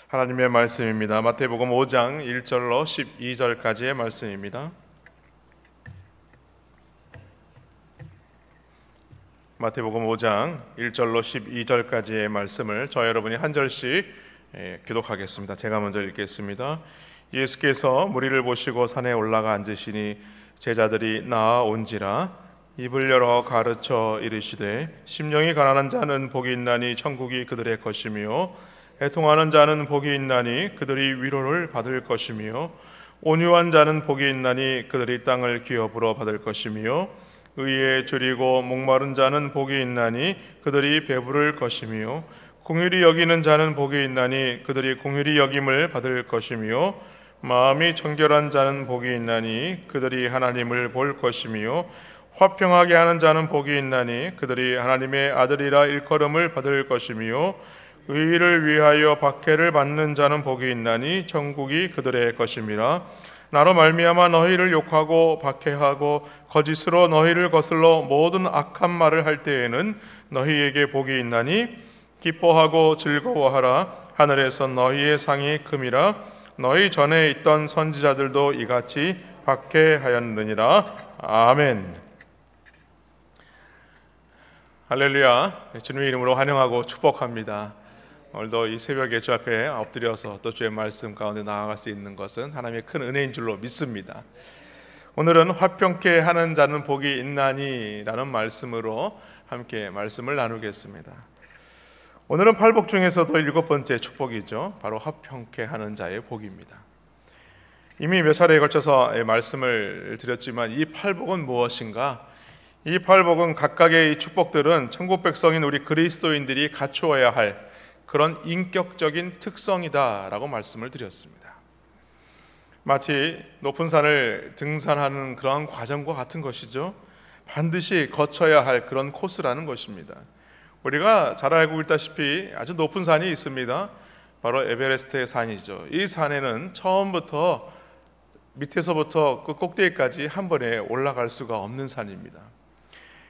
하나님의 말씀입니다. 마태복음 5장 1절로 12절까지의 말씀입니다. 마태복음 5장 1절로 12절까지의 말씀을 저 여러분이 한 절씩 기독하겠습니다. 제가 먼저 읽겠습니다. 예수께서 무리를 보시고 산에 올라가 앉으시니 제자들이 나아온지라 입을 열어 가르쳐 이르시되 심령이 가난한 자는 복이 있나니 천국이 그들의 것이며 애통하는 자는 복이 있나니 그들이 위로를 받을 것이며 온유한 자는 복이 있나니 그들이 땅을 기업으로 받을 것이며 의에 줄이고 목마른 자는 복이 있나니 그들이 배부를 것이며 긍휼히 여기는 자는 복이 있나니 그들이 긍휼히 여김을 받을 것이며 마음이 청결한 자는 복이 있나니 그들이 하나님을 볼 것이며 화평하게 하는 자는 복이 있나니 그들이 하나님의 아들이라 일컬음을 받을 것이며 의를 위하여 박해를 받는 자는 복이 있나니 천국이 그들의 것임이라. 나로 말미암아 너희를 욕하고 박해하고 거짓으로 너희를 거슬러 모든 악한 말을 할 때에는 너희에게 복이 있나니 기뻐하고 즐거워하라. 하늘에서 너희의 상이 큼이라. 너희 전에 있던 선지자들도 이같이 박해하였느니라. 아멘. 할렐루야. 주님의 이름으로 환영하고 축복합니다. 오늘도 이 새벽에 주 앞에 엎드려서 또 주의 말씀 가운데 나아갈 수 있는 것은 하나님의 큰 은혜인 줄로 믿습니다. 오늘은 화평케 하는 자는 복이 있나니 라는 말씀으로 함께 말씀을 나누겠습니다. 오늘은 팔복 중에서도 7번째 축복이죠. 바로 화평케 하는 자의 복입니다. 이미 몇 차례에 걸쳐서 말씀을 드렸지만 이 팔복은 무엇인가? 이 팔복은 각각의 이 축복들은 천국 백성인 우리 그리스도인들이 갖추어야 할 그런 인격적인 특성이다라고 말씀을 드렸습니다. 마치 높은 산을 등산하는 그러한 과정과 같은 것이죠. 반드시 거쳐야 할 그런 코스라는 것입니다. 우리가 잘 알고 있다시피 아주 높은 산이 있습니다. 바로 에베레스트의 산이죠. 이 산에는 처음부터 밑에서부터 그 꼭대기까지 한 번에 올라갈 수가 없는 산입니다.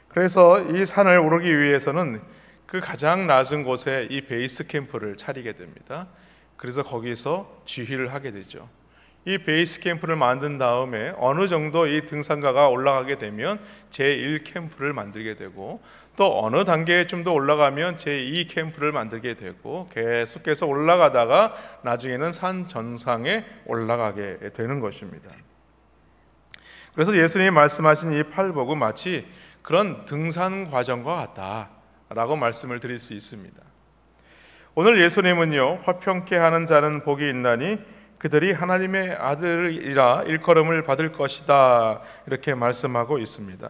그래서 이 산을 오르기 위해서는 그 가장 낮은 곳에 이 베이스 캠프를 차리게 됩니다. 그래서 거기서 지휘를 하게 되죠. 이 베이스 캠프를 만든 다음에 어느 정도 이 등산가가 올라가게 되면 제1 캠프를 만들게 되고 또 어느 단계에 좀 더 올라가면 제2 캠프를 만들게 되고 계속해서 올라가다가 나중에는 산 정상에 올라가게 되는 것입니다. 그래서 예수님이 말씀하신 이 팔복은 마치 그런 등산 과정과 같다 라고 말씀을 드릴 수 있습니다. 오늘 예수님은요, 화평케 하는 자는 복이 있나니 그들이 하나님의 아들이라 일컬음을 받을 것이다 이렇게 말씀하고 있습니다.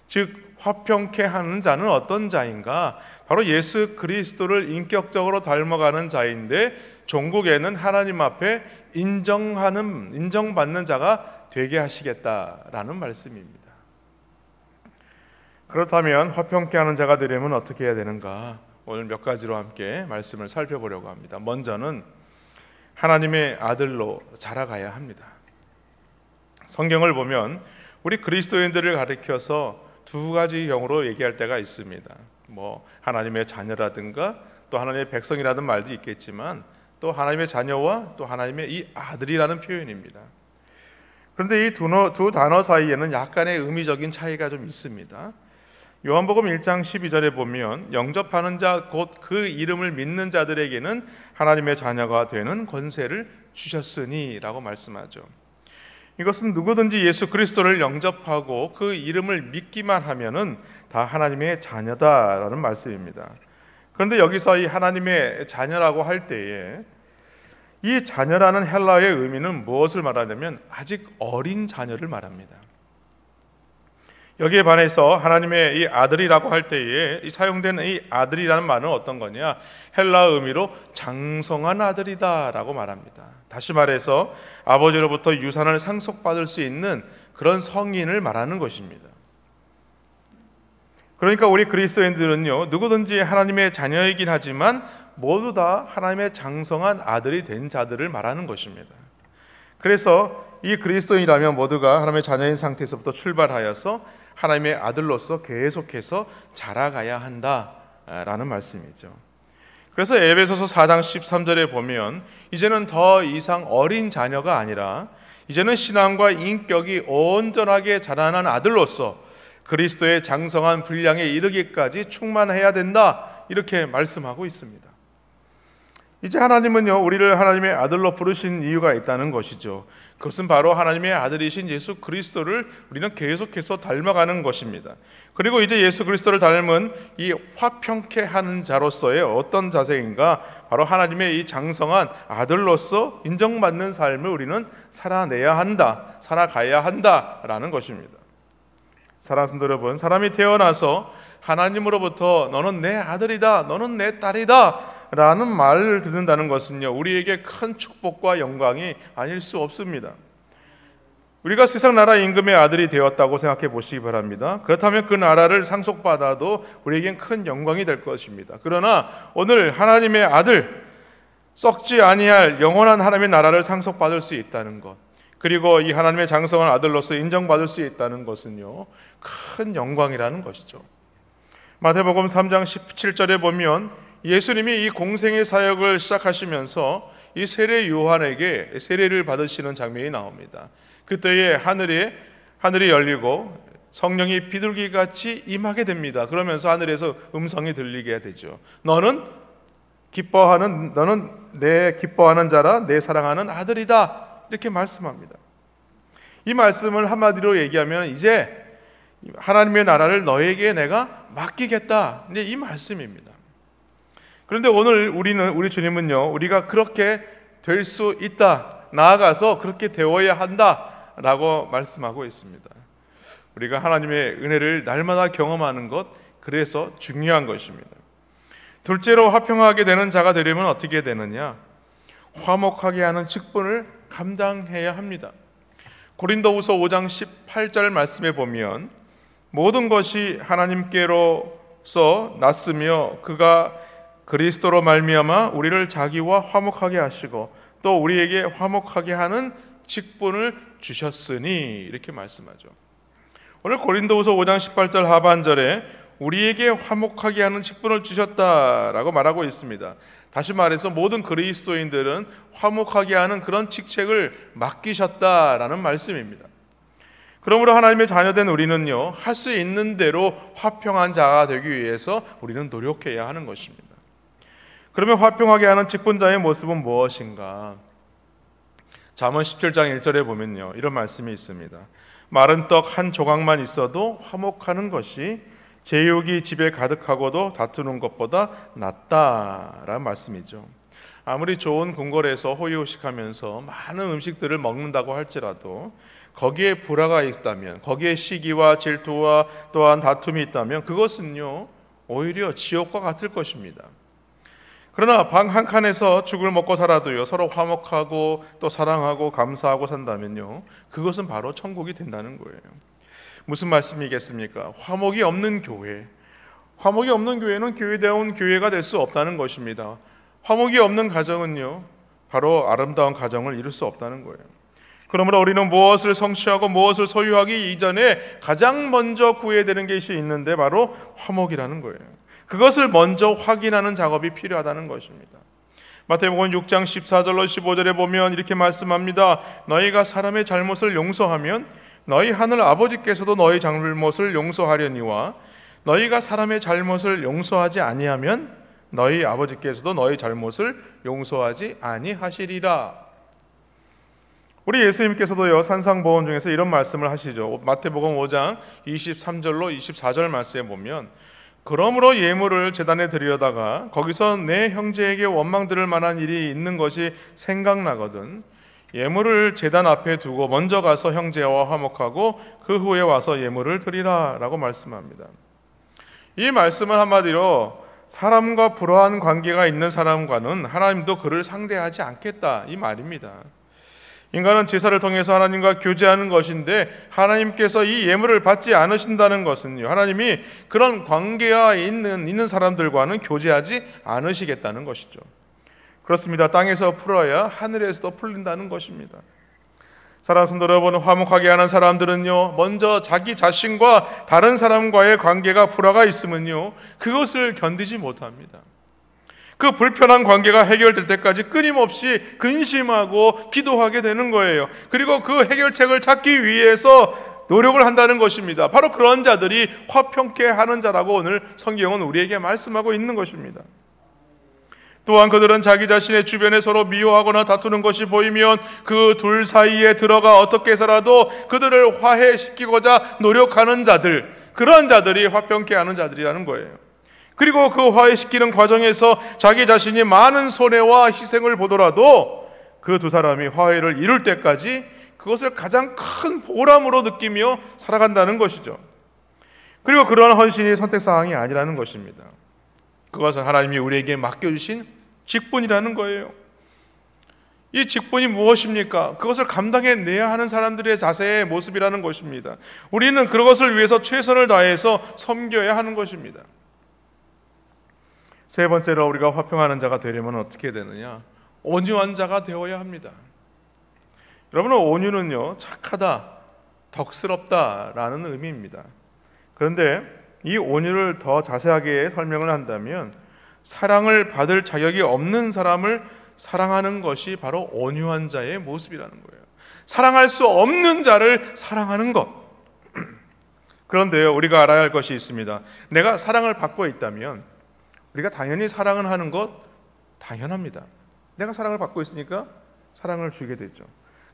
즉 화평케 하는 자는 어떤 자인가? 바로 예수 그리스도를 인격적으로 닮아가는 자인데 종국에는 하나님 앞에 인정받는 자가 되게 하시겠다라는 말씀입니다. 그렇다면 화평케 하는 자가 되려면 어떻게 해야 되는가? 오늘 몇 가지로 함께 말씀을 살펴보려고 합니다. 먼저는 하나님의 아들로 자라가야 합니다. 성경을 보면 우리 그리스도인들을 가리켜서 두 가지 형으로 얘기할 때가 있습니다. 하나님의 자녀라든가 또 하나님의 백성이라는 말도 있겠지만 또 하나님의 자녀와 또 하나님의 이 아들이라는 표현입니다. 그런데 이 두 단어 사이에는 약간의 의미적인 차이가 좀 있습니다. 요한복음 1장 12절에 보면 영접하는 자 곧 그 이름을 믿는 자들에게는 하나님의 자녀가 되는 권세를 주셨으니 라고 말씀하죠. 이것은 누구든지 예수 그리스도를 영접하고 그 이름을 믿기만 하면은 다 하나님의 자녀다라는 말씀입니다. 그런데 여기서 이 하나님의 자녀라고 할 때에 이 자녀라는 헬라어의 의미는 무엇을 말하냐면 아직 어린 자녀를 말합니다. 여기에 반해서 하나님의 이 아들이라고 할 때에 이 사용되는 이 아들이라는 말은 어떤 거냐? 헬라 의미로 장성한 아들이다라고 말합니다. 다시 말해서 아버지로부터 유산을 상속받을 수 있는 그런 성인을 말하는 것입니다. 그러니까 우리 그리스도인들은요, 누구든지 하나님의 자녀이긴 하지만 모두 다 하나님의 장성한 아들이 된 자들을 말하는 것입니다. 그래서 이 그리스도인이라면 모두가 하나님의 자녀인 상태에서부터 출발하여서 하나님의 아들로서 계속해서 자라가야 한다라는 말씀이죠. 그래서 에베소서 4장 13절에 보면 이제는 더 이상 어린 자녀가 아니라 이제는 신앙과 인격이 온전하게 자라난 아들로서 그리스도의 장성한 분량에 이르기까지 충만해야 된다, 이렇게 말씀하고 있습니다. 이제 하나님은요, 우리를 하나님의 아들로 부르신 이유가 있다는 것이죠. 그것은 바로 하나님의 아들이신 예수 그리스도를 우리는 계속해서 닮아가는 것입니다. 그리고 이제 예수 그리스도를 닮은 이 화평케 하는 자로서의 어떤 자세인가? 바로 하나님의 이 장성한 아들로서 인정받는 삶을 우리는 살아내야 한다, 살아가야 한다라는 것입니다. 사랑하는 성도 여러분, 사람이 태어나서 하나님으로부터 너는 내 아들이다, 너는 내 딸이다 라는 말을 듣는다는 것은요, 우리에게 큰 축복과 영광이 아닐 수 없습니다. 우리가 세상 나라 임금의 아들이 되었다고 생각해 보시기 바랍니다. 그렇다면 그 나라를 상속받아도 우리에겐 큰 영광이 될 것입니다. 그러나 오늘 하나님의 아들, 썩지 아니할 영원한 하나님의 나라를 상속받을 수 있다는 것, 그리고 이 하나님의 장성한 아들로서 인정받을 수 있다는 것은요, 큰 영광이라는 것이죠. 마태복음 3장 17절에 보면 예수님이 이 공생의 사역을 시작하시면서 이 세례 요한에게 세례를 받으시는 장면이 나옵니다. 그때에 하늘이 열리고 성령이 비둘기같이 임하게 됩니다. 그러면서 하늘에서 음성이 들리게 되죠. 너는 내 기뻐하는 자라, 내 사랑하는 아들이다, 이렇게 말씀합니다. 이 말씀을 한마디로 얘기하면 이제 하나님의 나라를 너에게 내가 맡기겠다, 이제 이 말씀입니다. 그런데 오늘 우리 주님은요, 우리가 그렇게 될 수 있다, 나아가서 그렇게 되어야 한다라고 말씀하고 있습니다. 우리가 하나님의 은혜를 날마다 경험하는 것, 그래서 중요한 것입니다. 둘째로 화평하게 되는 자가 되려면 어떻게 되느냐? 화목하게 하는 직분을 감당해야 합니다. 고린도후서 5장 18절 말씀에 보면 모든 것이 하나님께로서 났으며 그가 그리스도로 말미암아 우리를 자기와 화목하게 하시고 또 우리에게 화목하게 하는 직분을 주셨으니, 이렇게 말씀하죠. 오늘 고린도후서 5장 18절 하반절에 우리에게 화목하게 하는 직분을 주셨다라고 말하고 있습니다. 다시 말해서 모든 그리스도인들은 화목하게 하는 그런 직책을 맡기셨다라는 말씀입니다. 그러므로 하나님의 자녀된 우리는요, 할 수 있는 대로 화평한 자가 되기 위해서 우리는 노력해야 하는 것입니다. 그러면 화평하게 하는 직분자의 모습은 무엇인가? 잠언 17장 1절에 보면요, 이런 말씀이 있습니다. 마른 떡 한 조각만 있어도 화목하는 것이 제육이 집에 가득하고도 다투는 것보다 낫다라는 말씀이죠. 아무리 좋은 궁궐에서 호의호식하면서 많은 음식들을 먹는다고 할지라도 거기에 불화가 있다면, 거기에 시기와 질투와 또한 다툼이 있다면 그것은요, 오히려 지옥과 같을 것입니다. 그러나 방 한 칸에서 죽을 먹고 살아도요, 서로 화목하고 또 사랑하고 감사하고 산다면요, 그것은 바로 천국이 된다는 거예요. 무슨 말씀이겠습니까? 화목이 없는 교회는 교회다운 교회가 될 수 없다는 것입니다. 화목이 없는 가정은요, 바로 아름다운 가정을 이룰 수 없다는 거예요. 그러므로 우리는 무엇을 성취하고 무엇을 소유하기 이전에 가장 먼저 구해야 되는 것이 있는데 바로 화목이라는 거예요. 그것을 먼저 확인하는 작업이 필요하다는 것입니다. 마태복음 6장 14절로 15절에 보면 이렇게 말씀합니다. 너희가 사람의 잘못을 용서하면 너희 하늘 아버지께서도 너희 잘못을 용서하려니와 너희가 사람의 잘못을 용서하지 아니하면 너희 아버지께서도 너희 잘못을 용서하지 아니하시리라. 우리 예수님께서도요, 산상보험 중에서 이런 말씀을 하시죠. 마태복음 5장 23절로 24절 말씀에 보면 그러므로 예물을 제단에 드리려다가 거기서 내 형제에게 원망 들을 만한 일이 있는 것이 생각나거든 예물을 제단 앞에 두고 먼저 가서 형제와 화목하고 그 후에 와서 예물을 드리라 라고 말씀합니다. 이 말씀은 한마디로 사람과 불화한 관계가 있는 사람과는 하나님도 그를 상대하지 않겠다, 이 말입니다. 인간은 제사를 통해서 하나님과 교제하는 것인데 하나님께서 이 예물을 받지 않으신다는 것은요, 하나님이 그런 관계가 있는 사람들과는 교제하지 않으시겠다는 것이죠. 그렇습니다. 땅에서 풀어야 하늘에서도 풀린다는 것입니다. 사랑하는 성도 여러분, 화목하게 하는 사람들은요, 먼저 자기 자신과 다른 사람과의 관계가 불화가 있으면요, 그것을 견디지 못합니다. 그 불편한 관계가 해결될 때까지 끊임없이 근심하고 기도하게 되는 거예요. 그리고 그 해결책을 찾기 위해서 노력을 한다는 것입니다. 바로 그런 자들이 화평케 하는 자라고 오늘 성경은 우리에게 말씀하고 있는 것입니다. 또한 그들은 자기 자신의 주변에 서로 미워하거나 다투는 것이 보이면 그 둘 사이에 들어가 어떻게 해서라도 그들을 화해시키고자 노력하는 자들, 그런 자들이 화평케 하는 자들이라는 거예요. 그리고 그 화해시키는 과정에서 자기 자신이 많은 손해와 희생을 보더라도 그 두 사람이 화해를 이룰 때까지 그것을 가장 큰 보람으로 느끼며 살아간다는 것이죠. 그리고 그러한 헌신이 선택사항이 아니라는 것입니다. 그것은 하나님이 우리에게 맡겨주신 직분이라는 거예요. 이 직분이 무엇입니까? 그것을 감당해내야 하는 사람들의 자세의 모습이라는 것입니다. 우리는 그것을 위해서 최선을 다해서 섬겨야 하는 것입니다. 세 번째로 우리가 화평하는 자가 되려면 어떻게 되느냐? 온유한 자가 되어야 합니다. 여러분, 온유는요, 착하다, 덕스럽다라는 의미입니다. 그런데 이 온유를 더 자세하게 설명을 한다면 사랑을 받을 자격이 없는 사람을 사랑하는 것이 바로 온유한 자의 모습이라는 거예요. 사랑할 수 없는 자를 사랑하는 것. 그런데요, 우리가 알아야 할 것이 있습니다. 내가 사랑을 받고 있다면 우리가 당연히 사랑을 하는 것 당연합니다. 내가 사랑을 받고 있으니까 사랑을 주게 되죠.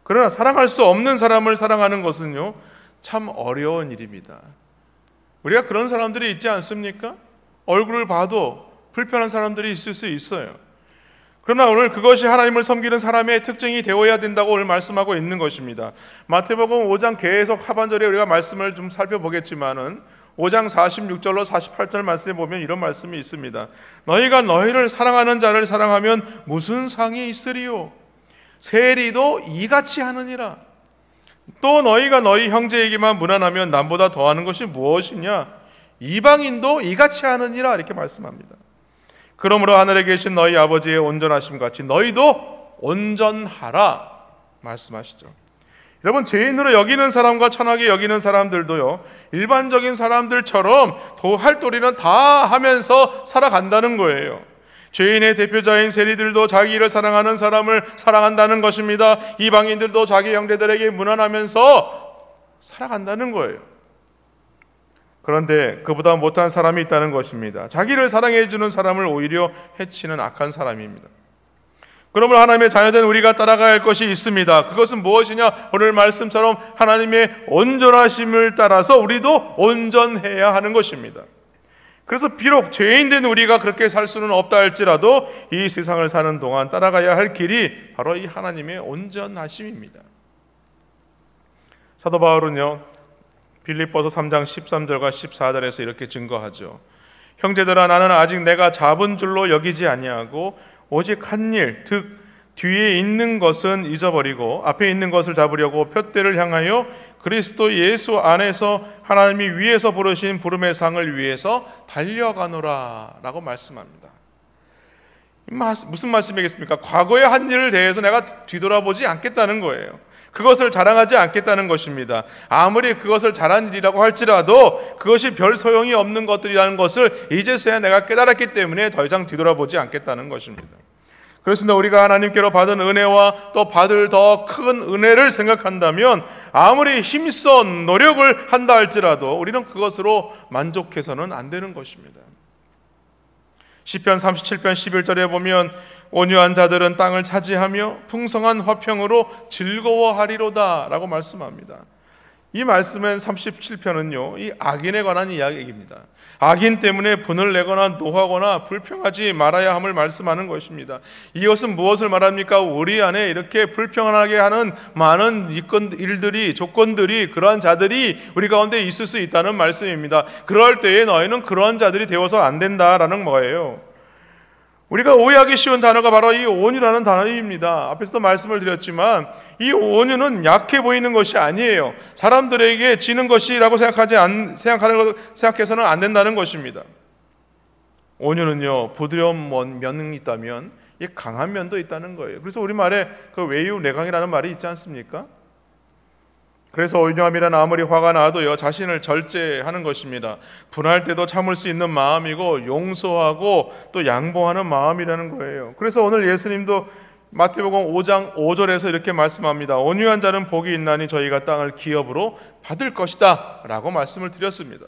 그러나 사랑할 수 없는 사람을 사랑하는 것은요, 참 어려운 일입니다. 우리가 그런 사람들이 있지 않습니까? 얼굴을 봐도 불편한 사람들이 있을 수 있어요. 그러나 오늘 그것이 하나님을 섬기는 사람의 특징이 되어야 된다고 오늘 말씀하고 있는 것입니다. 마태복음 5장 계속 하반절에 우리가 말씀을 좀 살펴보겠지만은 5장 46절로 48절 말씀에 보면 이런 말씀이 있습니다. 너희가 너희를 사랑하는 자를 사랑하면 무슨 상이 있으리요? 세리도 이같이 하느니라. 또 너희가 너희 형제에게만 무난하면 남보다 더하는 것이 무엇이냐? 이방인도 이같이 하느니라. 이렇게 말씀합니다. 그러므로 하늘에 계신 너희 아버지의 온전하심 같이 너희도 온전하라 말씀하시죠. 여러분, 죄인으로 여기는 사람과 천하게 여기는 사람들도요, 일반적인 사람들처럼 할 도리는 다 하면서 살아간다는 거예요. 죄인의 대표자인 세리들도 자기를 사랑하는 사람을 사랑한다는 것입니다. 이방인들도 자기 형제들에게 무난하면서 살아간다는 거예요. 그런데 그보다 못한 사람이 있다는 것입니다. 자기를 사랑해 주는 사람을 오히려 해치는 악한 사람입니다. 그러므로 하나님의 자녀된 우리가 따라가야 할 것이 있습니다. 그것은 무엇이냐? 오늘 말씀처럼 하나님의 온전하심을 따라서 우리도 온전해야 하는 것입니다. 그래서 비록 죄인된 우리가 그렇게 살 수는 없다 할지라도 이 세상을 사는 동안 따라가야 할 길이 바로 이 하나님의 온전하심입니다. 사도 바울은요, 빌립보서 3장 13절과 14절에서 이렇게 증거하죠. 형제들아, 나는 아직 내가 잡은 줄로 여기지 아니하고 오직 한 일, 즉 뒤에 있는 것은 잊어버리고 앞에 있는 것을 잡으려고 푯대를 향하여 그리스도 예수 안에서 하나님이 위에서 부르신 부름의 상을 위해서 달려가노라 라고 말씀합니다. 무슨 말씀이겠습니까? 과거의 한 일을 대해서 내가 뒤돌아보지 않겠다는 거예요. 그것을 자랑하지 않겠다는 것입니다. 아무리 그것을 잘한 일이라고 할지라도 그것이 별 소용이 없는 것들이라는 것을 이제서야 내가 깨달았기 때문에 더 이상 뒤돌아보지 않겠다는 것입니다. 그렇습니다. 우리가 하나님께로 받은 은혜와 또 받을 더 큰 은혜를 생각한다면 아무리 힘써 노력을 한다 할지라도 우리는 그것으로 만족해서는 안 되는 것입니다. 시편 37편 11절에 보면 온유한 자들은 땅을 차지하며 풍성한 화평으로 즐거워하리로다 라고 말씀합니다. 이 말씀은 37편은요, 이 악인에 관한 이야기입니다. 악인 때문에 분을 내거나 노하거나 불평하지 말아야 함을 말씀하는 것입니다. 이것은 무엇을 말합니까? 우리 안에 이렇게 불평하게 하는 많은 일들이, 조건들이, 그러한 자들이 우리 가운데 있을 수 있다는 말씀입니다. 그럴 때에 너희는 그러한 자들이 되어서 안 된다라는 거예요. 우리가 오해하기 쉬운 단어가 바로 이 온유라는 단어입니다. 앞에서도 말씀을 드렸지만 이 온유는 약해 보이는 것이 아니에요. 사람들에게 지는 것이라고 생각해서는 안 된다는 것입니다. 온유는요, 부드러운 면이 있다면 이 강한 면도 있다는 거예요. 그래서 우리말에 그 외유 내강이라는 말이 있지 않습니까? 그래서 온유함이란 아무리 화가 나도요 자신을 절제하는 것입니다. 분할 때도 참을 수 있는 마음이고 용서하고 또 양보하는 마음이라는 거예요. 그래서 오늘 예수님도 마태복음 5장 5절에서 이렇게 말씀합니다. 온유한 자는 복이 있나니 저희가 땅을 기업으로 받을 것이다 라고 말씀을 드렸습니다.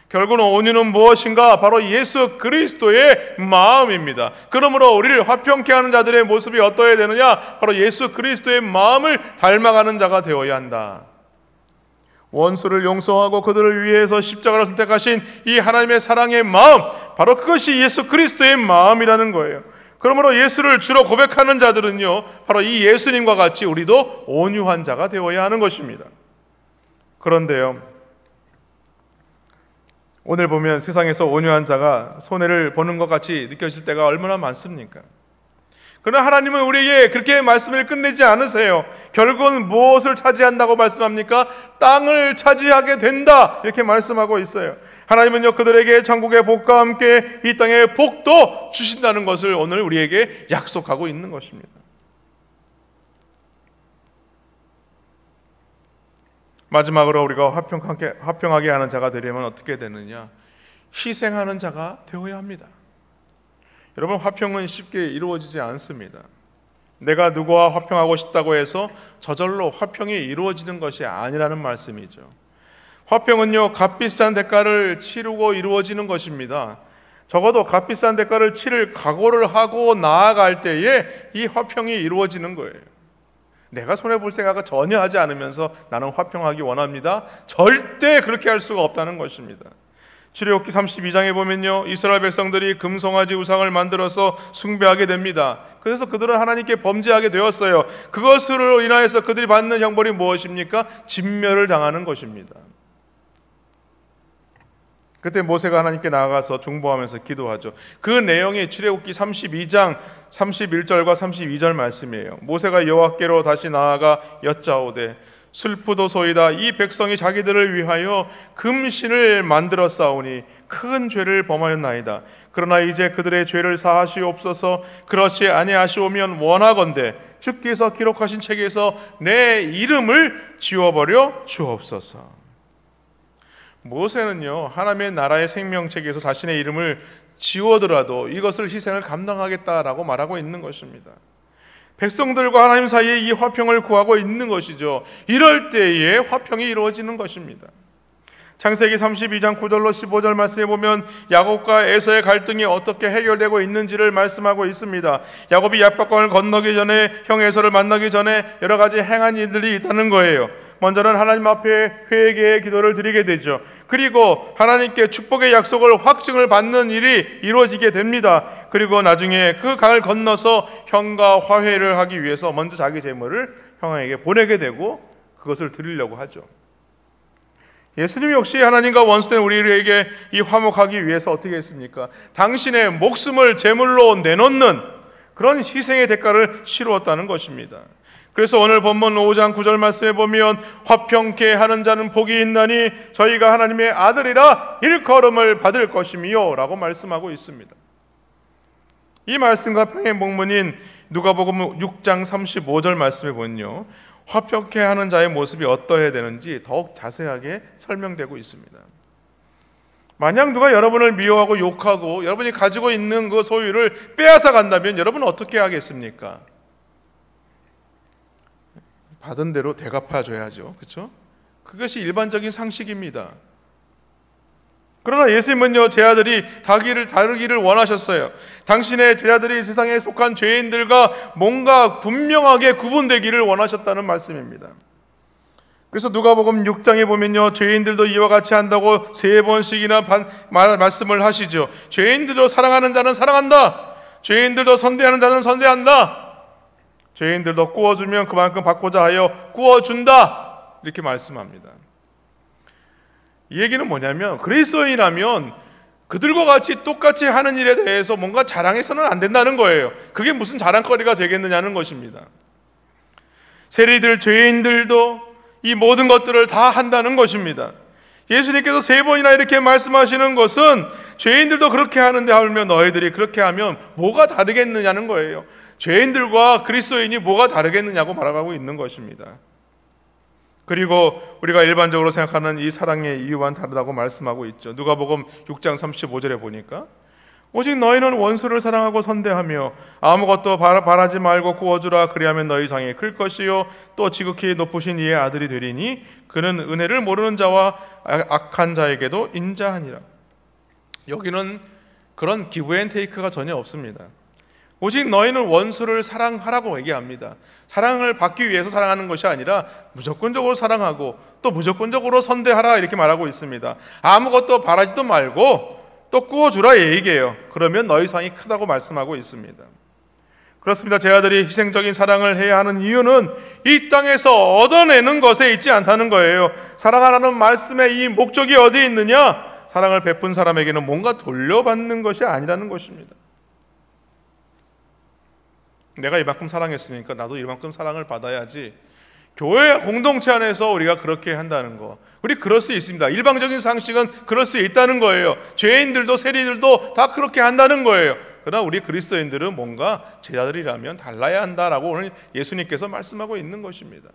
결국은 온유는 무엇인가? 바로 예수 그리스도의 마음입니다. 그러므로 우리를 화평케 하는 자들의 모습이 어떠해야 되느냐? 바로 예수 그리스도의 마음을 닮아가는 자가 되어야 한다. 원수를 용서하고 그들을 위해서 십자가를 선택하신 이 하나님의 사랑의 마음, 바로 그것이 예수 그리스도의 마음이라는 거예요. 그러므로 예수를 주로 고백하는 자들은요 바로 이 예수님과 같이 우리도 온유한 자가 되어야 하는 것입니다. 그런데요, 오늘 보면 세상에서 온유한 자가 손해를 보는 것 같이 느껴질 때가 얼마나 많습니까? 그러나 하나님은 우리에게 그렇게 말씀을 끝내지 않으세요. 결국은 무엇을 차지한다고 말씀합니까? 땅을 차지하게 된다 이렇게 말씀하고 있어요. 하나님은요 그들에게 천국의 복과 함께 이 땅의 복도 주신다는 것을 오늘 우리에게 약속하고 있는 것입니다. 마지막으로 우리가 화평하게 하는 자가 되려면 어떻게 되느냐? 희생하는 자가 되어야 합니다. 여러분, 화평은 쉽게 이루어지지 않습니다. 내가 누구와 화평하고 싶다고 해서 저절로 화평이 이루어지는 것이 아니라는 말씀이죠. 화평은요 값비싼 대가를 치르고 이루어지는 것입니다. 적어도 값비싼 대가를 치를 각오를 하고 나아갈 때에 이 화평이 이루어지는 거예요. 내가 손해볼 생각을 전혀 하지 않으면서 나는 화평하기 원합니다, 절대 그렇게 할 수가 없다는 것입니다. 출애굽기 32장에 보면요 이스라엘 백성들이 금송아지 우상을 만들어서 숭배하게 됩니다. 그래서 그들은 하나님께 범죄하게 되었어요. 그것으로 인하여서 그들이 받는 형벌이 무엇입니까? 진멸을 당하는 것입니다. 그때 모세가 하나님께 나아가서 중보하면서 기도하죠. 그 내용이 출애굽기 32장 31절과 32절 말씀이에요. 모세가 여호와께로 다시 나아가 여짜오되 슬프도소이다. 이 백성이 자기들을 위하여 금신을 만들어 싸우니 큰 죄를 범하였나이다. 그러나 이제 그들의 죄를 사하시옵소서. 그렇지 아니하시오면 원하건대 주께서 기록하신 책에서 내 이름을 지워버려 주옵소서. 모세는요 하나님의 나라의 생명책에서 자신의 이름을 지워더라도 이것을 희생을 감당하겠다라고 말하고 있는 것입니다. 백성들과 하나님 사이에 이 화평을 구하고 있는 것이죠. 이럴 때에 화평이 이루어지는 것입니다. 창세기 32장 9절로 15절 말씀에 보면 야곱과 에서의 갈등이 어떻게 해결되고 있는지를 말씀하고 있습니다. 야곱이 야복강을 건너기 전에 형 에서를 만나기 전에 여러 가지 행한 일들이 있다는 거예요. 먼저는 하나님 앞에 회개의 기도를 드리게 되죠. 그리고 하나님께 축복의 약속을 확증을 받는 일이 이루어지게 됩니다. 그리고 나중에 그 강을 건너서 형과 화해를 하기 위해서 먼저 자기 재물을 형에게 보내게 되고 그것을 드리려고 하죠. 예수님 역시 하나님과 원수된 우리에게 이 화목하기 위해서 어떻게 했습니까? 당신의 목숨을 제물로 내놓는 그런 희생의 대가를 치루었다는 것입니다. 그래서 오늘 본문 5장 9절 말씀에 보면 화평케 하는 자는 복이 있나니 저희가 하나님의 아들이라 일컬음을 받을 것이미요 라고 말씀하고 있습니다. 이 말씀과 평의 목문인 누가복음 6장 35절 말씀에 보면요 화평케 하는 자의 모습이 어떠해야 되는지 더욱 자세하게 설명되고 있습니다. 만약 누가 여러분을 미워하고 욕하고 여러분이 가지고 있는 그 소유를 빼앗아 간다면 여러분은 어떻게 하겠습니까? 받은 대로 대갚아 줘야죠. 그렇죠? 그것이 일반적인 상식입니다. 그러나 예수님은요 제 아들이 다르기를 원하셨어요. 당신의 제자들이 세상에 속한 죄인들과 뭔가 분명하게 구분되기를 원하셨다는 말씀입니다. 그래서 누가복음 6장에 보면요 죄인들도 이와 같이 한다고 3번씩이나 말씀을 하시죠. 죄인들도 사랑하는 자는 사랑한다. 죄인들도 선대하는 자는 선대한다. 죄인들도 구워주면 그만큼 받고자 하여 구워준다 이렇게 말씀합니다. 이 얘기는 뭐냐면 그리스도인이라면 그들과 같이 똑같이 하는 일에 대해서 뭔가 자랑해서는 안 된다는 거예요. 그게 무슨 자랑거리가 되겠느냐는 것입니다. 세리들, 죄인들도 이 모든 것들을 다 한다는 것입니다. 예수님께서 3번이나 이렇게 말씀하시는 것은 죄인들도 그렇게 하는데 하면 너희들이 그렇게 하면 뭐가 다르겠느냐는 거예요. 죄인들과 그리스도인이 뭐가 다르겠느냐고 말하고 있는 것입니다. 그리고 우리가 일반적으로 생각하는 이 사랑의 이유와는 다르다고 말씀하고 있죠. 누가복음 6장 35절에 보니까 오직 너희는 원수를 사랑하고 선대하며 아무것도 바라지 말고 구워주라. 그리하면 너희 상이 클 것이요 또 지극히 높으신 이의 아들이 되리니 그는 은혜를 모르는 자와 악한 자에게도 인자하니라. 여기는 그런 기브앤테이크가 전혀 없습니다. 오직 너희는 원수를 사랑하라고 얘기합니다. 사랑을 받기 위해서 사랑하는 것이 아니라 무조건적으로 사랑하고 또 무조건적으로 선대하라 이렇게 말하고 있습니다. 아무것도 바라지도 말고 또 구워주라 얘기해요. 그러면 너희 상이 크다고 말씀하고 있습니다. 그렇습니다. 제 아들이 희생적인 사랑을 해야 하는 이유는 이 땅에서 얻어내는 것에 있지 않다는 거예요. 사랑하라는 말씀의 이 목적이 어디에 있느냐? 사랑을 베푼 사람에게는 뭔가 돌려받는 것이 아니라는 것입니다. 내가 이만큼 사랑했으니까 나도 이만큼 사랑을 받아야지. 교회 공동체 안에서 우리가 그렇게 한다는 거, 우리 그럴 수 있습니다. 일방적인 상식은 그럴 수 있다는 거예요. 죄인들도 세리들도 다 그렇게 한다는 거예요. 그러나 우리 그리스도인들은 뭔가 제자들이라면 달라야 한다라고 오늘 예수님께서 말씀하고 있는 것입니다.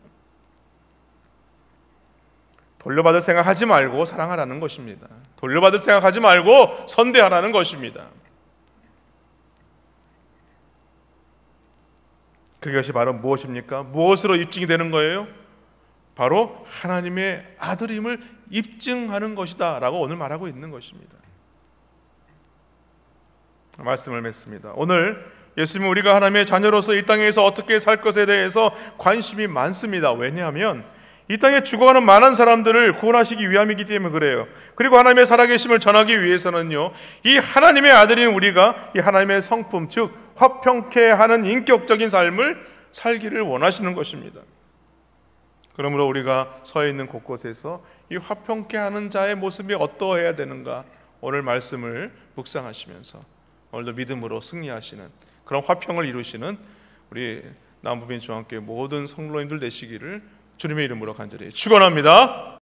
돌려받을 생각하지 말고 사랑하라는 것입니다. 돌려받을 생각하지 말고 선대하라는 것입니다. 그것이 바로 무엇입니까? 무엇으로 입증이 되는 거예요? 바로 하나님의 아들임을 입증하는 것이다 라고 오늘 말하고 있는 것입니다. 말씀을 맺습니다. 오늘 예수님은 우리가 하나님의 자녀로서 이 땅에서 어떻게 살 것에 대해서 관심이 많습니다. 왜냐하면 이 땅에 죽어가는 많은 사람들을 구원하시기 위함이기 때문에 그래요. 그리고 하나님의 살아계심을 전하기 위해서는요, 이 하나님의 아들인 우리가 이 하나님의 성품, 즉 화평케 하는 인격적인 삶을 살기를 원하시는 것입니다. 그러므로 우리가 서 있는 곳곳에서 이 화평케 하는 자의 모습이 어떠해야 되는가, 오늘 말씀을 묵상하시면서 오늘도 믿음으로 승리하시는 그런 화평을 이루시는 우리 남부민 중앙교회 모든 성도님들 되시기를 주님의 이름으로 간절히 축원합니다.